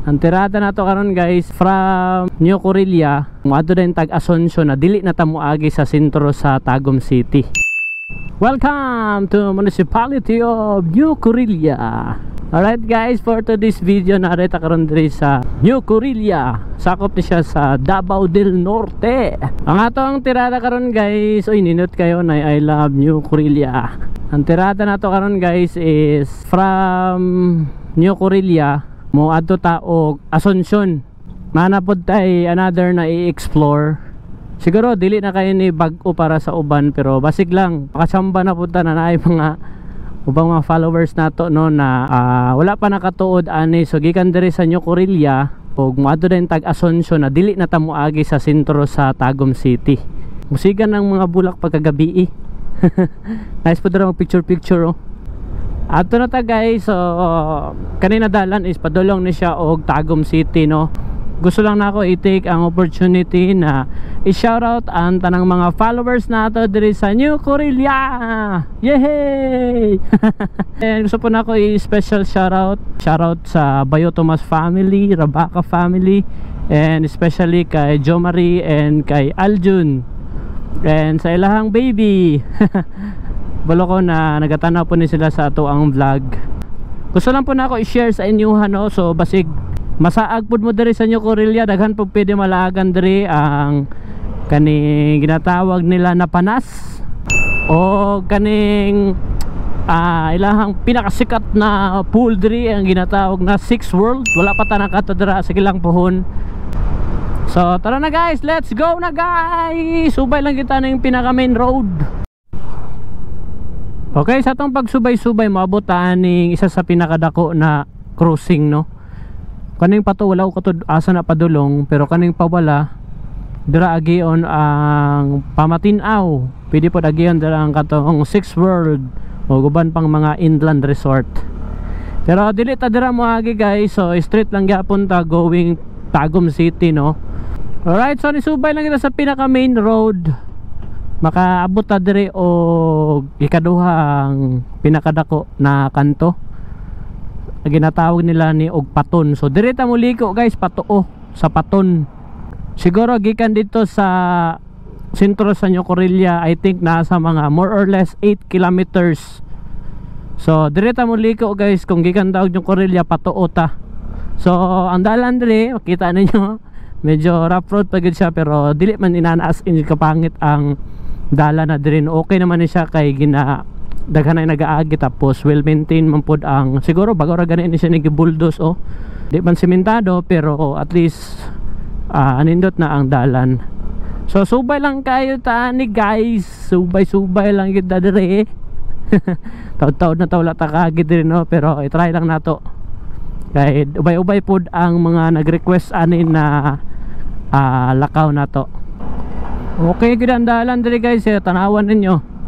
Ang tirada na to karon guys from New Corilla moadto din tag Asuncion na dili na ta moagi sa sentro sa Tagum City. Welcome to Municipality of New Corilla. Alright guys, for today's video narita karon diri sa New Corilla. Sakop ni siya sa Davao del Norte. Ang atong tirada karon guys, oy ninot kayo na I love New Corilla. Ang tirada nato karon guys is from New Corilla mo adto ta og Asuncion. Manapod tay another na i-explore. Siguro dili na kayo ni bag-o para sa uban, pero basig lang makasamba na punta na naay mga ubang mga followers nato no na wala pa nakatuod ani. So gikan diri sa New Corilla ug moadto din tag Asuncion na dili na ta moagi sa sentro sa Tagum City. Musigan ng mga bulak pagkagabi. Nice po dira picture oh. Ato na ta guys. So kanina dalan is padulong ni siya og Tagum City no. Gusto lang na ako i-take ang opportunity na i-shoutout ang tanang mga followers nato diri sa New Corilla. Yay! And gusto po na ako i-special shoutout sa Bayo Tomas family, Rabaca family, and especially kay Jo Marie and kay Aljun and sa ilahang baby. Balo ko na nagatanaw po ni sila sa ato ang vlog. Gusto lang po na ako i-share sa inyo no. So basig masaag pud mo diri sa New Corilla, daghan po pwede malaagan diri ang kaning ginatawag nila na panas o kaning ilahang pinakasikat na pool diri ang ginatawag na Six World. Wala pa ta nakatadra, sige lang pohon. So tara na guys, let's go na guys. Subay lang kita na yung pinaka main road. Okay, sa tong pagsubay-subay maabot aning isa sa pinakadako na crossing no. Kaning pato wala ko to asa na padulong, pero kaning pawala dira agion ang pamatinaw. Pwede po agion dira ang katong Six World o guban pang mga inland resort. Pero dili ta dira mo agi guys, so straight lang gyapon ta going Tagum City no. Alright, so nisubay lang kita sa pinaka main road. Makaabot ta diri og ikaduhang pinakadako na kanto. Ginatawag nila ni og Paton. So direta mo liko guys patuo sa Paton. Siguro gikan dito sa sentro sa New Corilla, I think nasa mga more or less 8 kilometers. So direta mo liko guys kung gikan daw New Corilla patuo ta. So ang dalan dire makita ninyo medyo rough road pa gid siya, pero dili man inanaas in kapangit ang dalan na dire. Okay naman ni siya kay daghan ay nagaagi, tapos well maintain man pod ang siguro bago ra ganin siya nigi-bulldoze oh. Di man sementado pero at least anindot na ang dalan. So subay lang kayo tani guys, subay lang gid dire. Taud-taud na wala ta kaagi dire no, pero i-try lang nato. Kay ubay-ubay pod ang mga nag-request ani na lakaw nato. Okay gid ang dalan dire guys, tanawan ninyo.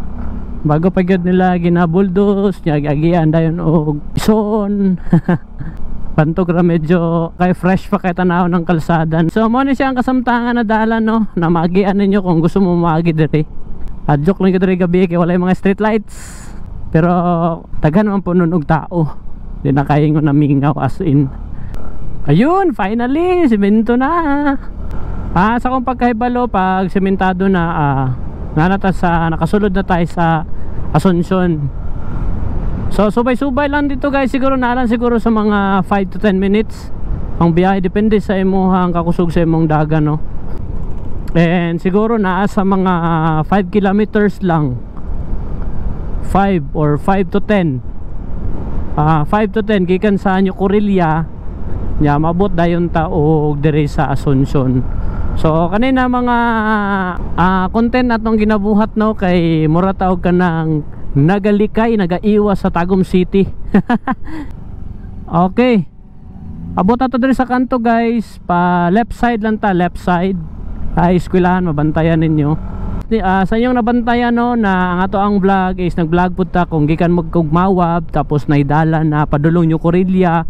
Bago pa gyud nila ginabuldos nya agian dayon og bison. Pantog ra medyo kay fresh pa kay tanaw ng kalsada. So mo ni siya ang kasamtangan na dalan no, na maagian ninyo kung gusto mo maagi diri. Joke lang diri gabi kay walay mga street lights. Pero daghan man po nun og tao. Di na kayong namingaw as in. Ayun, finally semento na. Sa kong pagkahibalo pag sementado na nakasulod na tayo sa Asuncion. So subay-subay lang dito guys, siguro nalan siguro sa mga 5 to 10 minutes ang biyahe, depende sa imong kakusog sa imong dagan no. And siguro naa sa mga 5 kilometers lang, 5 or 5 to 10 5 to 10 gikan sa New Corilla nya mabot dayon ta og dire sa Asuncion. So kanina mga content natong ginabuhat no, kay mura taog ka ng nagalikay, nagaiwas sa Tagum City. Okay, abot na to diri sa kanto guys, pa left side lang ta, left side ay eskwelahan, mabantayan ninyo. Sa inyong nabantayan no, na ang ato ang vlog is nag-vlog pud ta kung gikan magkugmawab tapos naidalan na padulong New Corilla,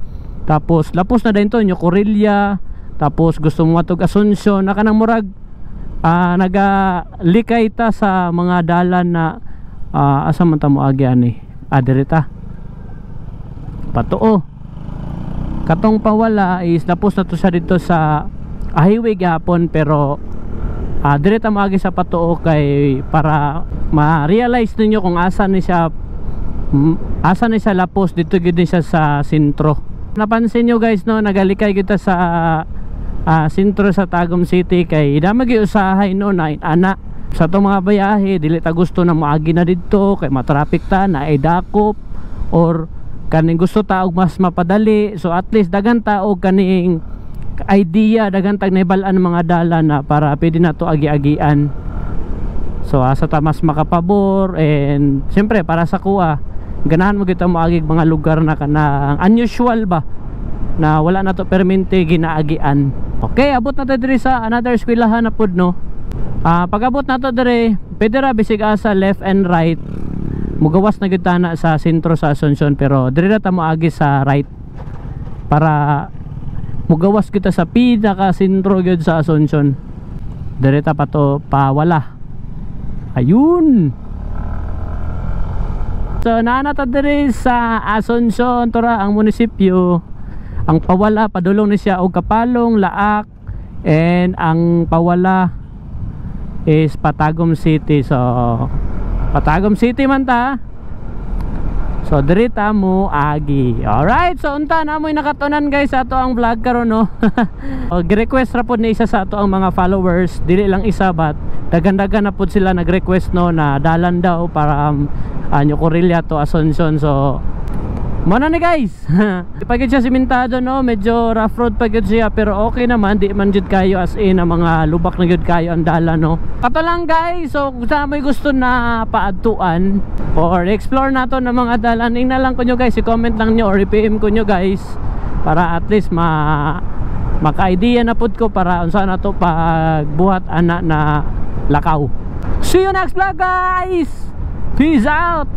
tapos lapos na din to New Corilla, tapos gusto mo matog Asuncion na kanang murag nagalikay ta sa mga dalan na asa man ta mo agi ani dirita patuo Katong pawala is tapos na to siya dito sa highway gapon, pero direta maagi sa patuo kay para ma-realize ninyo kung asa ni siya lapos dito gid ni siya sa sentro. Napansin nyo guys no, nagalikay kita sa sentro sa Tagum City kay damagi usahay no na ana sa itong mga bayahe dili ta gusto na maagi na dito kay matraffic ta na idakop or kaning gusto ta og mas mapadali, so at least dagan ta og kaning idea, dagan tag naibalaan mga dala na para pwede na to agi-agian. So asa ta mas makapabor, and siyempre para sa kuha ganahan mo kita moagig mga lugar na kanang unusual ba na wala na to permente ginaagian. Okay, abot na to diri sa another eskwelahan na pud no. Pag abot na to diri pwede ra bisig asa left and right mugawas na gyud na sa sentro sa Asuncion, pero diri na ta moagi sa right para mugawas kita sa pinaka sentro gyud sa Asuncion. Diri ta pa to pawala. Ayun. So naana ta diri sa Asuncion, tora ang munisipyo. Ang pawala padulong ni siya og Kapalong, Laak, and ang pawala is Patagum City. So Patagum City man ta. So diri ta mo agi. Alright, so unta na mo'y nakatunan guys sa ato ang vlog karon no. Gi-request ra pod ni isa sa ato ang mga followers, dili lang isa but dagan-dagan na pod sila nag-request no na dalan daw para Anyo Corilla to Asuncion. So mana ni guys. Pagid siya simentado no, medyo rough road pagid siya, pero okay naman, di man jud kayo as in ang mga lubak na jud kayo ang dala no. Kato lang guys, so kung sa may gusto na paadtuan or explore nato ng mga dalan, ing na lang ko nyo guys, i-comment lang nyo or i-PM ko nyo guys para at least maka-idea na pud ko para unsa na to pagbuhat ana na lakaw. See you next vlog guys. Peace out.